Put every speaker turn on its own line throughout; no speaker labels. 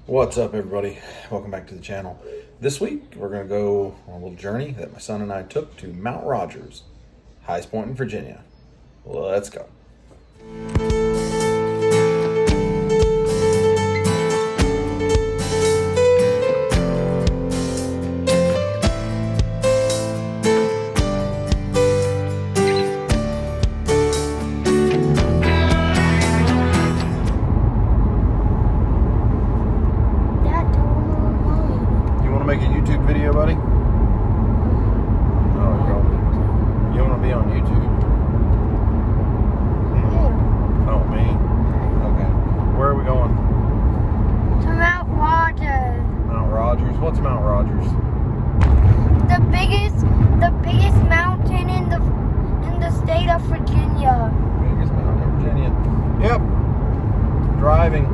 What's up, everybody? Welcome back to the channel. This week we're going to go on a little journey that my son and I took to Mount Rogers, highest point in Virginia. Let's go. You want to make a YouTube video, buddy? Oh, you want to be on YouTube? Oh, me? Okay. Where are we going?
To Mount Rogers.
Mount Rogers? What's Mount Rogers?
The biggest mountain in the state of Virginia.
Biggest mountain in Virginia. Yep. Driving.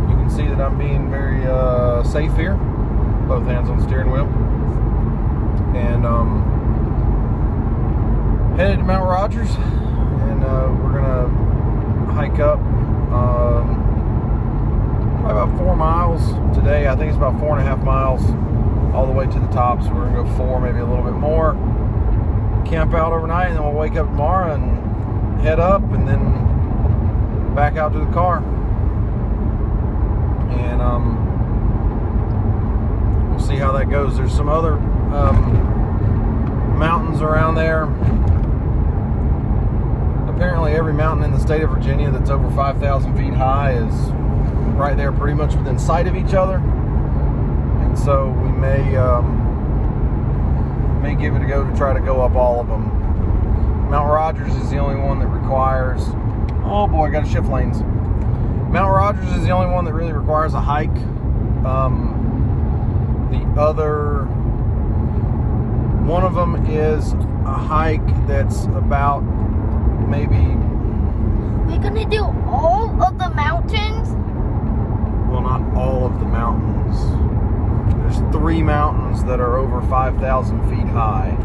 You can see that I'm being very safe here. Both hands on the steering wheel. And headed to Mount Rogers. And we're going to hike up probably about 4 miles today. I think it's about 4.5 miles all the way to the top. So we're going to go 4, maybe a little bit more. Camp out overnight, and then we'll wake up tomorrow and head up and then back out to the car. And we'll see how that goes. There's some other mountains around there. Apparently every mountain in the state of Virginia that's over 5,000 feet high is right there pretty much within sight of each other. And so we may give it a go to try to go up all of them. Mount Rogers is the only one that requires, oh boy, I got to shift lanes. Mount Rogers is the only one that really requires a hike. The other one of them is a hike that's about maybe,
We're gonna do all of the mountains.
well, not all of the mountains. There's 3 mountains that are over 5,000 feet high.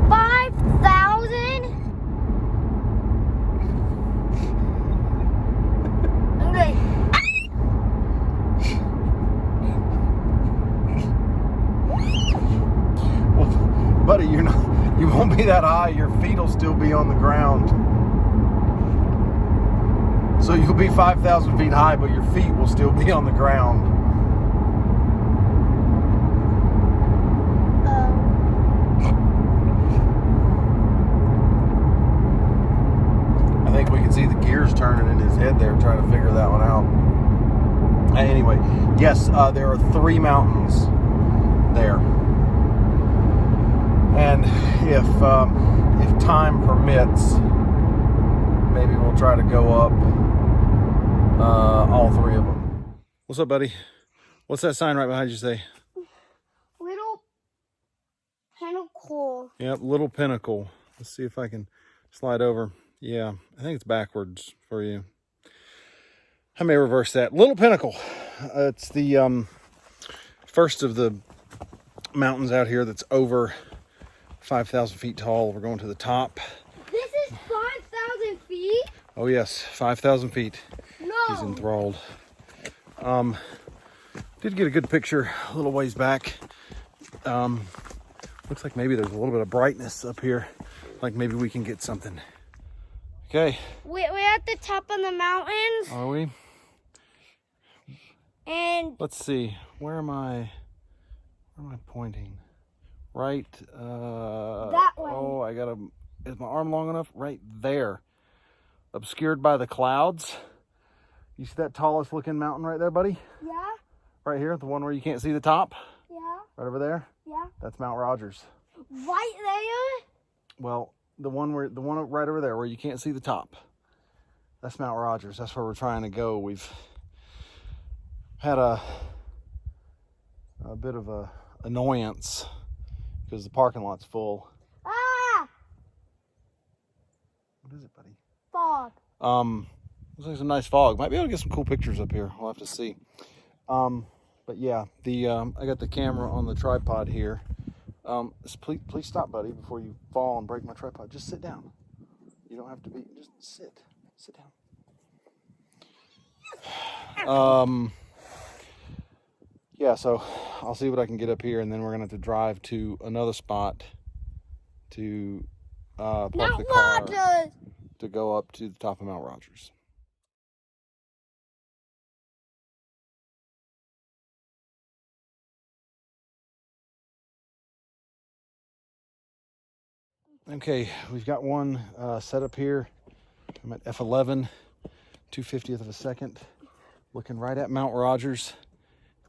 5,000. Okay.
Well, buddy, you won't be that high. Your feet will still be on the ground. So you'll be 5,000 feet high, but your feet will still be on the ground. I think we can see the gears turning in his head there, trying to figure that one out. Anyway, yes, there are 3 mountains there. And if time permits, maybe we'll try to go up all 3 of them. What's up, buddy? What's that sign right behind you say?
Little pinnacle.
Yep, Little Pinnacle. Let's see if I can slide over. Yeah, I think it's backwards for you. I may reverse that. Little Pinnacle. It's the first of the mountains out here that's over 5,000 feet tall. We're going to the top.
This is 5,000 feet?
Oh yes, 5,000 feet.
No.
He's enthralled. Did get a good picture a little ways back. Looks like maybe there's a little bit of brightness up here. Like maybe we can get something. Okay.
We're at the top of the mountains.
Are we?
And
Let's see. Where am I pointing? Right.
That way.
Oh, is my arm long enough? Right there. Obscured by the clouds. You see that tallest looking mountain right there, buddy?
yeah,
Right here, the one where you can't see the top?
yeah,
Right over there?
yeah.
That's Mount Rogers.
Right there?
Well, the one right over there where you can't see the top. That's Mount Rogers. That's where we're trying to go. We've had a bit of a annoyance because the parking lot's full.
Ah!
What is it, buddy?
Fog.
Looks like some nice fog. Might be able to get some cool pictures up here. We'll have to see. But yeah, I got the camera on the tripod here. Please stop, buddy, before you fall and break my tripod. Just sit down. You don't have to be. Just sit down. yeah, so I'll see what I can get up here, and then we're gonna have to drive to another spot to park
Mount
the car
Rogers.
to go up to the top of Mount Rogers. Okay, we've got one set up here. I'm at F11, 2/50th of a second, looking right at Mount Rogers.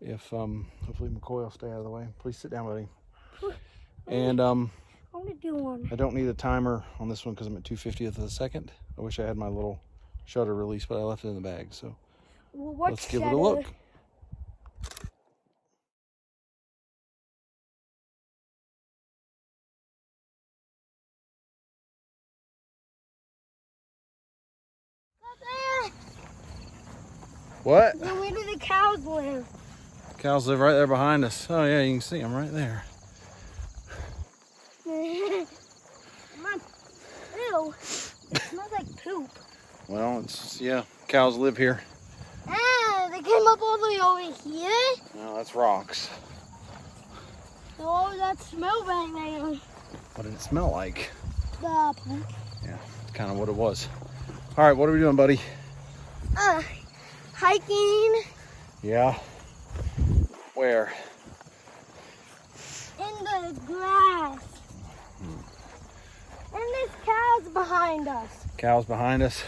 If hopefully McCoy will stay out of the way. Please sit down, buddy. And
I want to do one.
I don't need a timer on this one because I'm at 2/50th of a second. I wish I had my little shutter release, but I left it in the bag. So
Well,
let's give it a look. What?
Then where do the cows live?
Cows live right there behind us. Oh yeah, you can see them right there.
Ew. It smells like poop.
Well, it's, yeah, cows live here.
Ah, they came up all the way over here.
No, that's rocks.
Oh, that smell back there.
What did it smell like?
The poop.
Yeah, it's kind of what it was. All right, what are we doing, buddy?
Hiking
Yeah. Where?
in the grass. And there's cows behind us.
Cows behind us.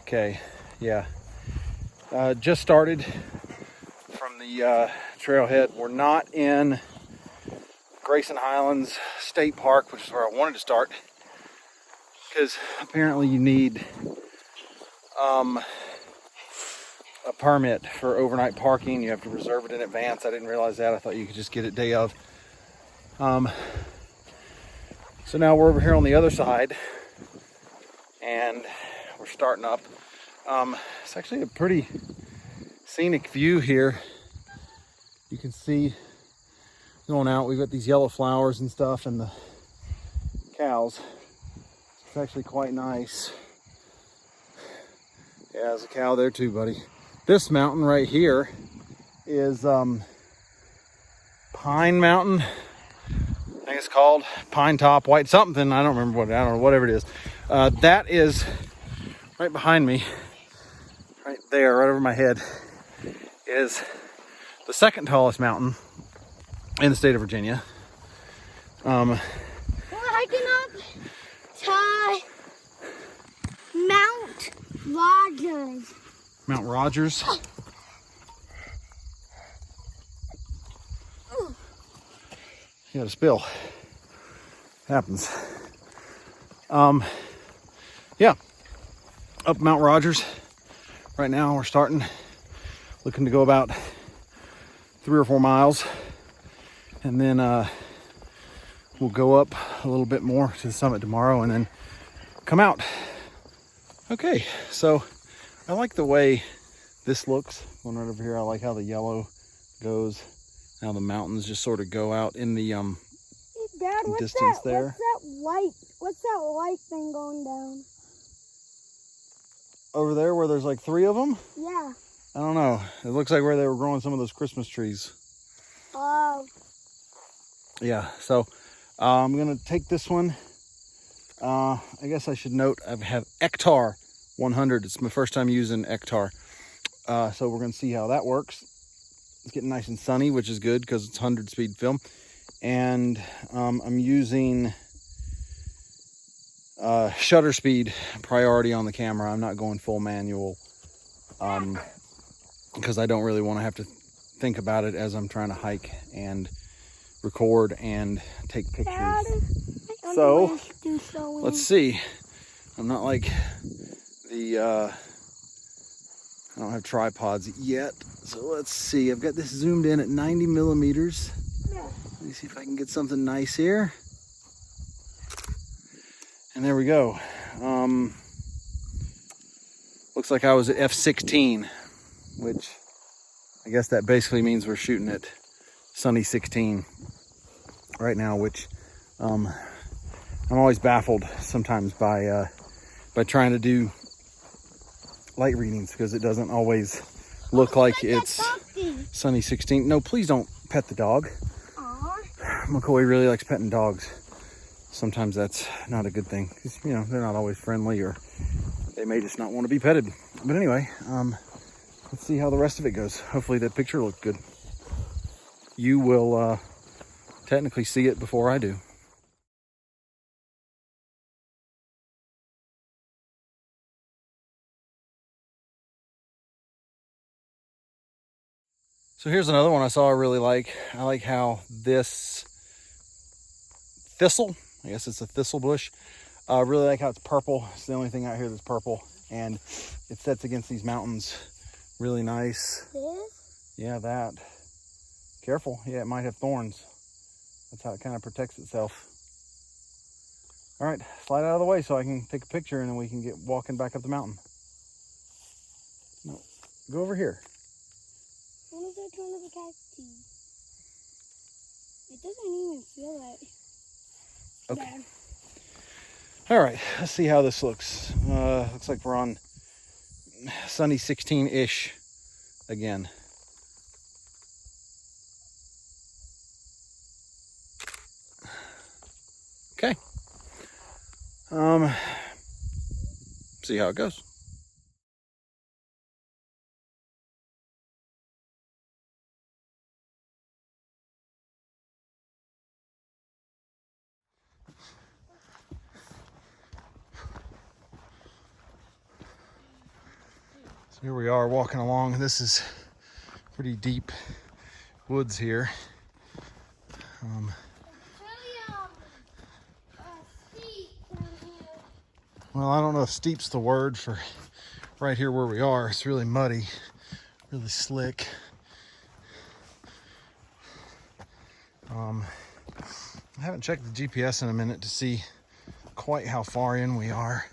Okay, yeah. Just started from the trailhead. We're not in Grayson Highlands State Park, which is where I wanted to start, because apparently you need a permit for overnight parking. You have to reserve it in advance. I didn't realize that. I thought you could just get it day of. So now we're over here on the other side, and we're starting up. It's actually a pretty scenic view here. You can see going out, we've got these yellow flowers and stuff, and the cows. It's actually quite nice. Yeah, there's a cow there too, buddy. This mountain right here is Pine Mountain. I think it's called Pine Top White something. I don't remember whatever it is. That is right behind me, right there, right over my head, is the second tallest mountain in the state of Virginia.
We're hiking up to Mount Rogers.
Mount Rogers. You had a spill. Happens. Yeah. Up Mount Rogers. Right now we're starting. Looking to go about 3 or 4 miles. And then we'll go up a little bit more to the summit tomorrow and then come out. Okay, so I like the way this looks. Going right over here, I like how the yellow goes. Now the mountains just sort of go out in the
Hey, Dad, what's
distance
that?
there.
What's that light thing going down?
Over there where there's like 3 of them?
Yeah.
I don't know. It looks like where they were growing some of those Christmas trees.
Oh.
Yeah, so I'm gonna take this one. I guess I should note I have Ektar 100. It's my first time using Ektar. So we're gonna see how that works. It's getting nice and sunny, which is good because it's 100 speed film. And I'm using shutter speed priority on the camera. I'm not going full manual because I don't really want to have to think about it as I'm trying to hike and record and take pictures.
Dad,
So let's see. I'm not like the I don't have tripods yet, so let's see. I've got this zoomed in at 90 millimeters.
Yeah.
Let me see if I can get something nice here. And there we go. Looks like I was at f16, which I guess that basically means we're shooting at sunny 16 right now, which I'm always baffled sometimes by trying to do light readings because it doesn't always look like it's Sunny 16. No, please don't pet the dog.
Aw.
McCoy really likes petting dogs. Sometimes that's not a good thing because, you know, they're not always friendly, or they may just not want to be petted. But anyway, let's see how the rest of it goes. Hopefully that picture looked good. You will technically see it before I do. So here's another one I saw I really like. I like how this thistle, I guess it's a thistle bush, I really like how it's purple. It's the only thing out here that's purple, and it sets against these mountains really nice.
This?
Yeah, that. Careful. Yeah, it might have thorns. That's how it kind of protects itself. All right, slide out of the way so I can take a picture, and then we can get walking back up the mountain. No, go over here.
What is that trying to protect you? It doesn't even feel like
Okay.
bad.
All right, let's see how this looks. Looks like we're on Sunny 16-ish again. Okay. See how it goes. So here we are walking along. This is pretty deep woods here.
Steep down here.
Well, I don't know if steep's the word for right here where we are. It's really muddy, really slick. I haven't checked the GPS in a minute to see quite how far in we are.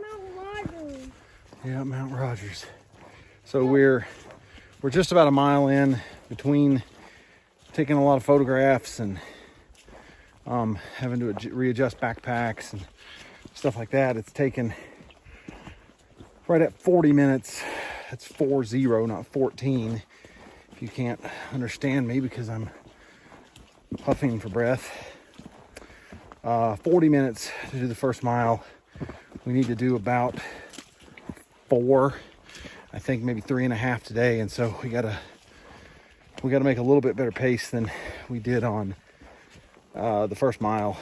Mount Rogers.
Yeah, Mount Rogers. So we're just about a mile in, between taking a lot of photographs and having to readjust backpacks and stuff like that. It's taken right at 40 minutes. It's 40, not 14. If you can't understand me because I'm puffing for breath. 40 minutes to do the first mile. We need to do about 4, I think maybe 3.5 today, and so we gotta make a little bit better pace than we did on the first mile,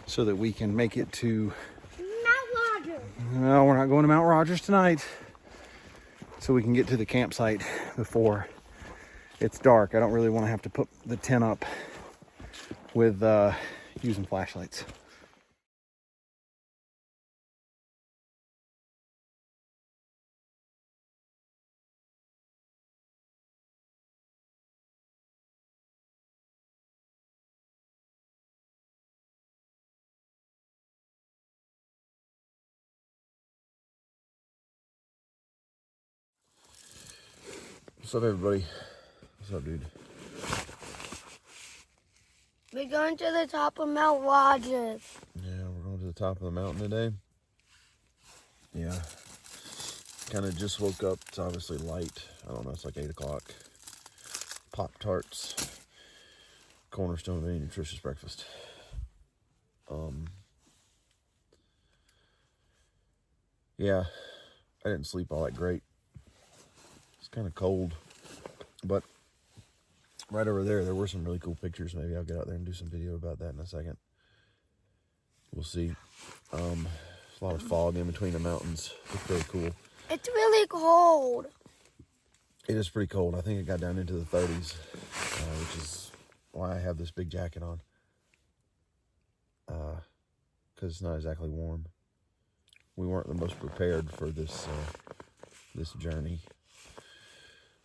so that we can make it to
Mount Rogers.
No, we're not going to Mount Rogers tonight. So we can get to the campsite before it's dark. I don't really want to have to put the tent up with using flashlights. What's up, everybody? What's up, dude?
We're going to the top of Mount Rogers.
Yeah, we're going to the top of the mountain today. Yeah. Kind of just woke up. It's obviously light. I don't know, it's like 8 o'clock. Pop-Tarts. Cornerstone of any nutritious breakfast. Yeah, I didn't sleep all that great. It's kind of cold, but right over there were some really cool pictures. Maybe I'll get out there and do some video about that in a second. We'll see. There's a lot of fog in between the mountains. It's really cool.
It's really cold.
It is pretty cold. I think it got down into the 30s, which is why I have this big jacket on. Because it's not exactly warm. We weren't the most prepared for this this journey.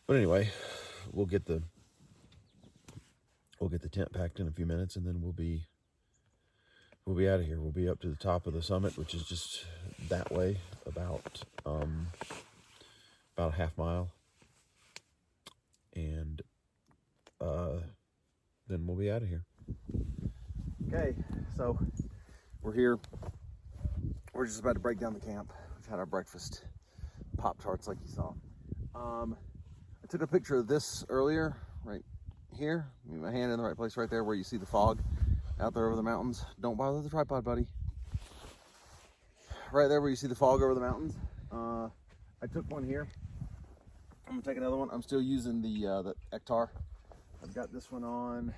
But anyway, we'll get the tent packed in a few minutes, and then we'll be out of here. We'll be up to the top of the summit, which is just that way, about a half mile. And
then we'll be out of here.
Okay, so we're here. We're just about to break down the camp. We've had our breakfast, Pop-Tarts like you saw. I took a picture of this earlier, right here. Move my hand in the right place right there where you see the fog out there over the mountains. Don't bother the tripod, buddy. Right there where you see the fog over the mountains. I took one here. I'm gonna take another one. I'm still using the Ektar. I've got this one on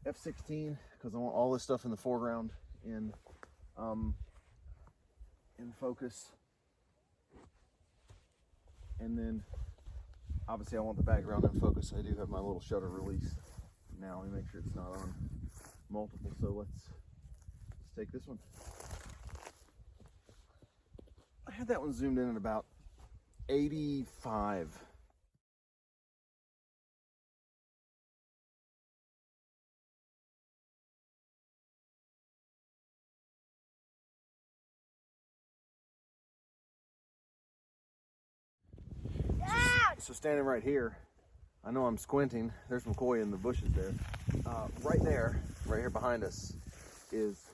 f/16 because I want all this stuff in the foreground in focus. And then obviously I want the background in focus. I do have my little shutter release now. Let me make sure it's not on multiple. So let's take this one. I had that one zoomed in at about 85. So standing right here, I know I'm squinting. There's McCoy in the bushes there. Right there, right here behind us, is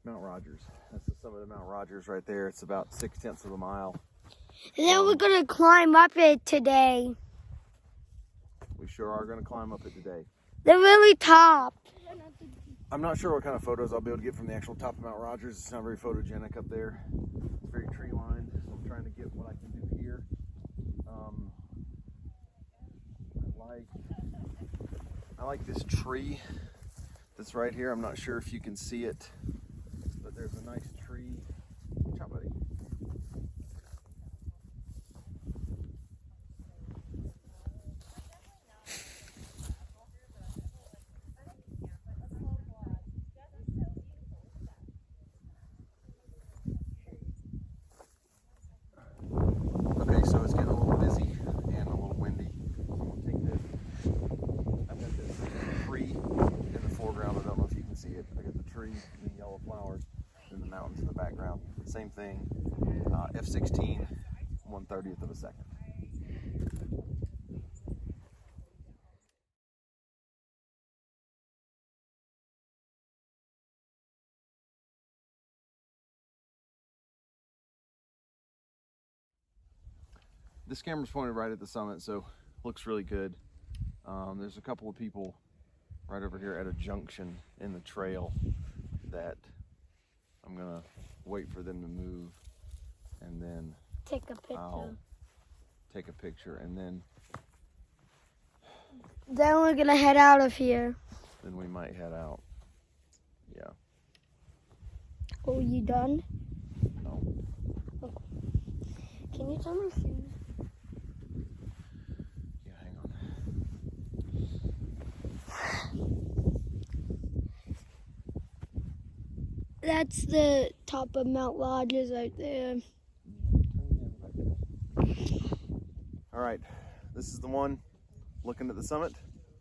Mount Rogers. That's the summit of Mount Rogers right there. It's about 0.6 of a mile.
And then we're gonna climb up it today.
We sure are going to climb up it today.
The really top.
I'm not sure what kind of photos I'll be able to get from the actual top of Mount Rogers. It's not very photogenic up there. It's very tree lined, so I'm trying to get what I can do here. I like this tree that's right here. I'm not sure if you can see it, but there's a nice tree. Watch out, buddy. Okay, so it's getting a little busy and a little windy. So I'm gonna take this. I've got this tree in the foreground. I don't know if you can see it. I got the tree and the yellow flowers and the mountains in the background. Same thing. F/16, 1/30th of a second. This camera's pointed right at the summit, so looks really good. There's a couple of people right over here at a junction in the trail that I'm gonna wait for them to move, and then
Take a picture.
I'll take a picture, and then
Then we're gonna head out of here.
we might head out. Yeah.
Oh, you done?
No.
Can you tell me shoes?
Yeah, hang on.
That's the top of Mount Rogers right there.
All right, this is the one looking at the summit.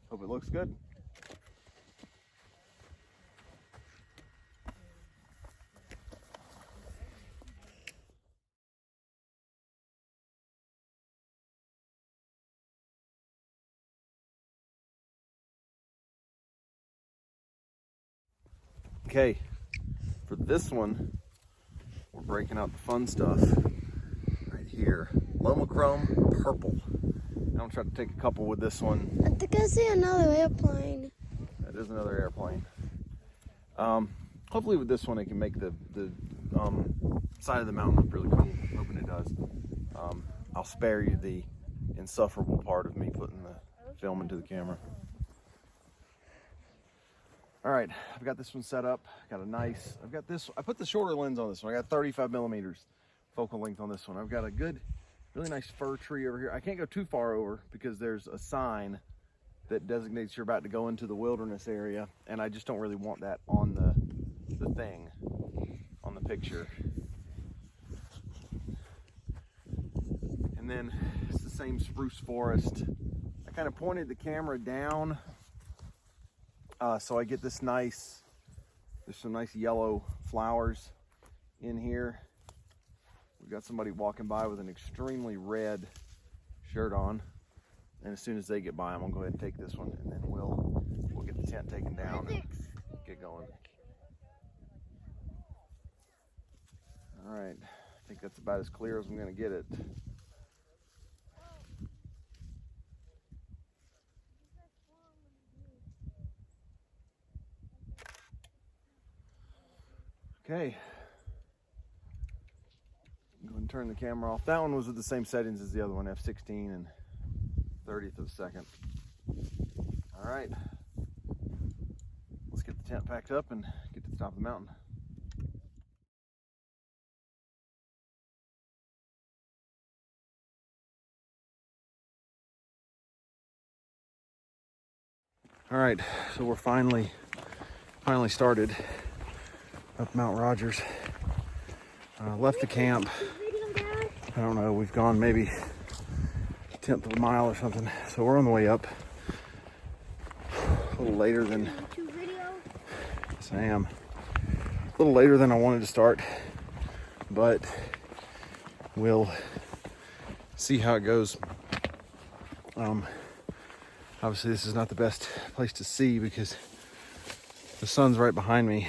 Hope it looks good. Okay, for this one, we're breaking out the fun stuff right here. Lomochrome purple. I'm gonna try to take a couple with this one.
I think I see another airplane.
That is another airplane. Hopefully with this one, it can make the side of the mountain look really cool. I'm hoping it does. I'll spare you the insufferable part of me putting the film into the camera. All right, I've got this one set up. Got a nice, I put the shorter lens on this one. I got 35 millimeters focal length on this one. I've got a good, really nice fir tree over here. I can't go too far over because there's a sign that designates you're about to go into the wilderness area, and I just don't really want that on the thing, on the picture. And then it's the same spruce forest. I kind of pointed the camera down so I get this nice, there's some nice yellow flowers in here. We've got somebody walking by with an extremely red shirt on. And as soon as they get by, I'm gonna go ahead and take this one, and then we'll the tent taken down and get going. All right, I think that's about as clear as I'm gonna get it. Okay. Go ahead and turn the camera off. That one was with the same settings as the other one, f16 and 30th of a second. All right, let's get the tent packed up and get to the top of the mountain. All right, so we're finally started up Mount Rogers. Left the camp. I don't know, we've gone maybe a tenth of a mile or something. So we're on the way up. A little later than, yes I am. A little later than I wanted to start, but we'll see how it goes. Obviously this is not the best place to see because the sun's right behind me.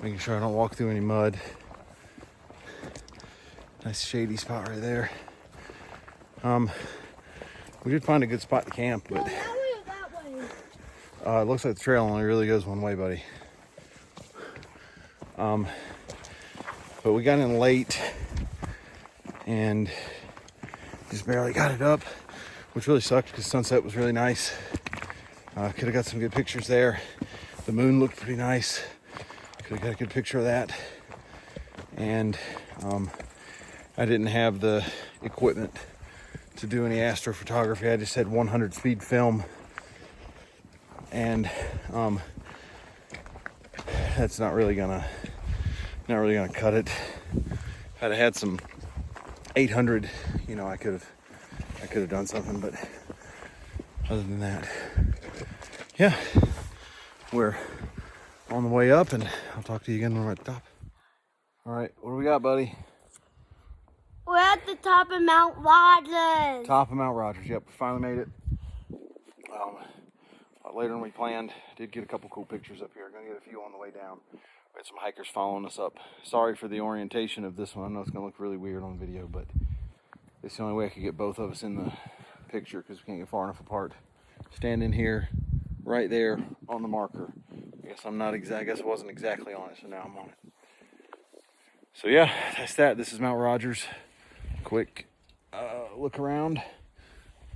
Making sure I don't walk through any mud. Nice shady spot right there. We did find a good spot to camp, but it looks like the trail only really goes one way, buddy. But we got in late and just barely got it up, which really sucked because sunset was really nice. Could have got some good pictures there. The moon looked pretty nice. Could have got a good picture of that. And I didn't have the equipment to do any astrophotography. I just had 100 speed film, and that's not really gonna cut it. If I'd had some 800, you know, I could have done something, but other than that, yeah, we're on the way up, and I'll talk to you again when we're at the top. All right, what do we got, buddy?
We're at the top of Mount Rogers.
Top of Mount Rogers. Yep, we finally made it. A lot later than we planned. Did get a couple cool pictures up here. Gonna get a few on the way down. We had some hikers following us up. Sorry for the orientation of this one. I know it's gonna look really weird on video, but it's the only way I could get both of us in the picture because we can't get far enough apart. Standing here, right there on the marker. I guess I wasn't exactly on it, so now I'm on it. So yeah, that's that. This is Mount Rogers. Quick look around.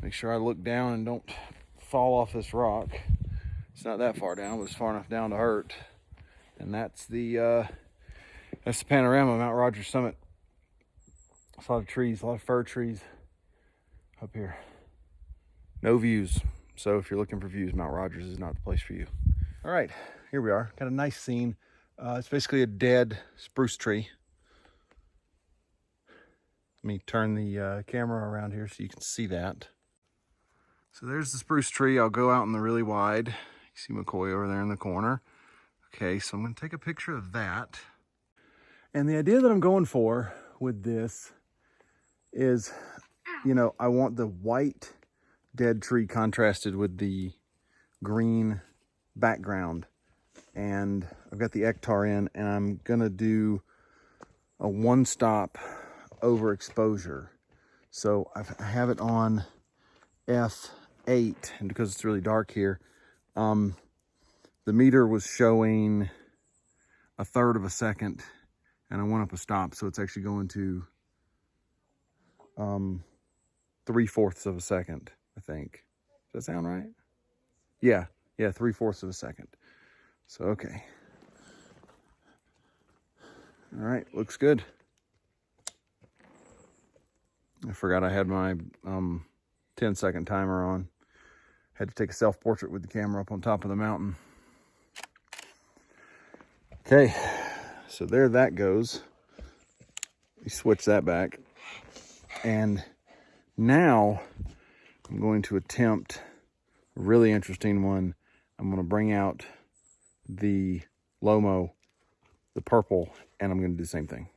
Make sure I look down and don't fall off this rock. It's not that far down, but it's far enough down to hurt. And that's the panorama of Mount Rogers summit. It's a lot of trees, a lot of fir trees up here. No views. So if you're looking for views, Mount Rogers is not the place for you. All right, here we are. Got a nice scene. It's basically a dead spruce tree. Let me turn the camera around here so you can see that. So there's the spruce tree. I'll go out in the really wide. You see McCoy over there in the corner. Okay, so I'm going to take a picture of that. And the idea that I'm going for with this is, you know, I want the white dead tree contrasted with the green background. And I've got the Ektar in, and I'm going to do a one-stop overexposure. So I have it on f8, and because it's really dark here, the meter was showing 1/3 of a second, and I went up a stop, so it's actually going to 3/4 of a second, I think. Does that sound right? Yeah, 3/4 of a second. So okay. All right, looks good. I forgot I had my 10-second timer on. Had to take a self-portrait with the camera up on top of the mountain. Okay, so there that goes. We switch that back. And now I'm going to attempt a really interesting one. I'm going to bring out the Lomo, the purple, and I'm going to do the same thing.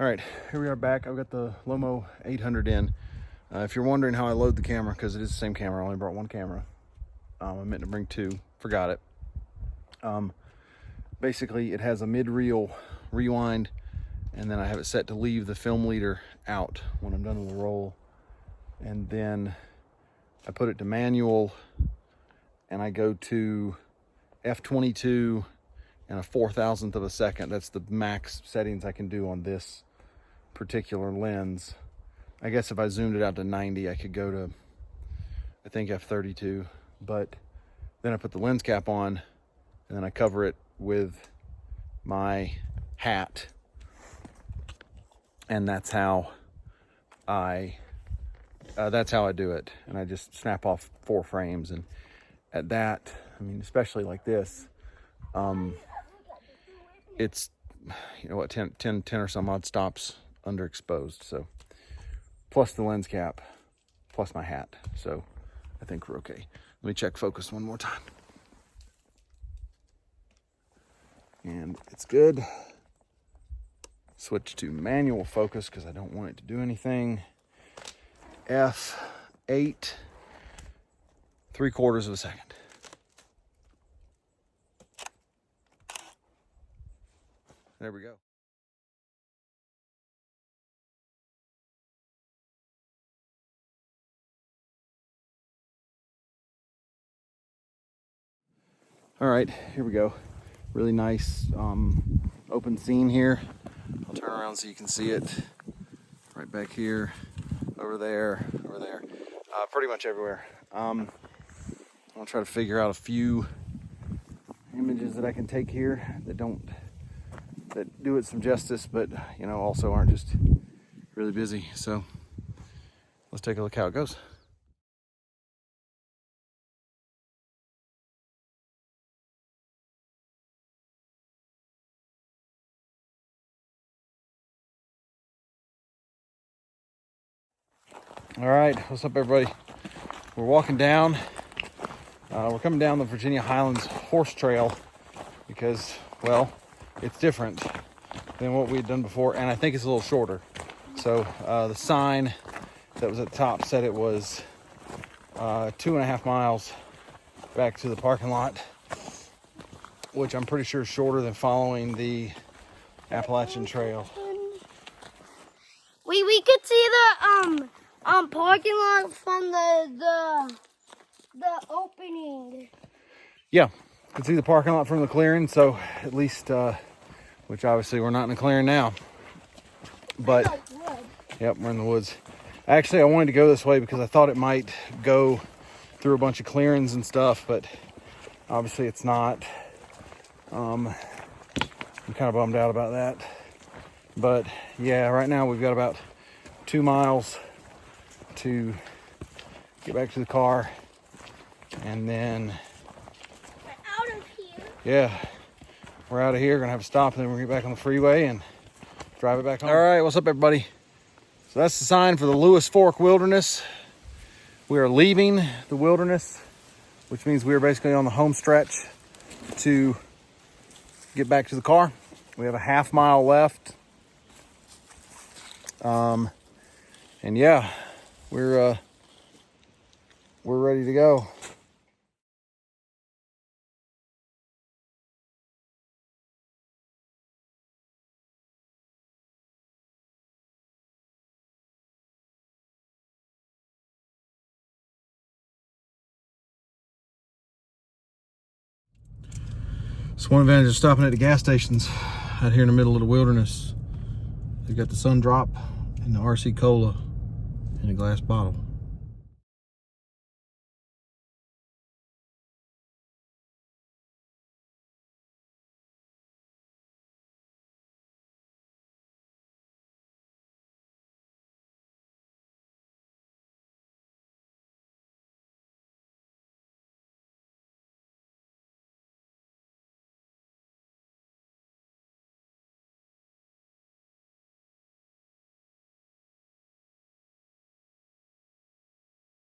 All right, here we are back. I've got the Lomo 800 in. If you're wondering how I load the camera, because it is the same camera, I only brought one camera. I meant to bring two, forgot it. Basically, it has a mid-reel rewind, and then I have it set to leave the film leader out when I'm done with the roll. And then I put it to manual, and I go to f/22 and a 4,000th of a second. That's the max settings I can do on this particular lens. I guess if I zoomed it out to 90, I could go to, I think, f/32. But then I put the lens cap on, and then I cover it with my hat, and that's how I do it. And I just snap off 4 frames, and at that, I mean, especially like this, it's, you know what, 10 or some odd stops underexposed. So plus the lens cap, plus my hat. So I think we're okay. Let me check focus one more time. And it's good. Switch to manual focus because I don't want it to do anything. F8, 3/4 of a second. There we go. All right, here we go. Really nice open scene here. I'll turn around so you can see it. Right back here, over there, pretty much everywhere. I'll try to figure out a few images that I can take here that do it some justice, but you know, also aren't just really busy. So let's take a look how it goes. All right, what's up, everybody? We're walking down. We're coming down the Virginia Highlands Horse Trail because, well, it's different than what we'd done before, and I think it's a little shorter. So the sign that was at the top said it was 2.5 miles back to the parking lot, which I'm pretty sure is shorter than following the Appalachian Trail.
We could see the parking lot from the opening.
Yeah, you can see the parking lot from the clearing, so at least, which obviously we're not in the clearing now. But, yep, we're in the woods. Actually, I wanted to go this way because I thought it might go through a bunch of clearings and stuff, but obviously it's not. I'm kind of bummed out about that. But, yeah, right now we've got about 2 miles to get back to the car, and then
We're out of here.
yeah, we're out of here. Gonna have to stop, and then we're gonna get back on the freeway and drive it back home. All right, what's up, everybody? So that's the sign for the Lewis Fork Wilderness. We are leaving the wilderness, which means we are basically on the home stretch to get back to the car. We have a 1/2 mile left. And yeah, we're ready to go. It's one advantage of stopping at the gas stations out here in the middle of the wilderness. You got the sun drop and the RC Cola in a glass bottle.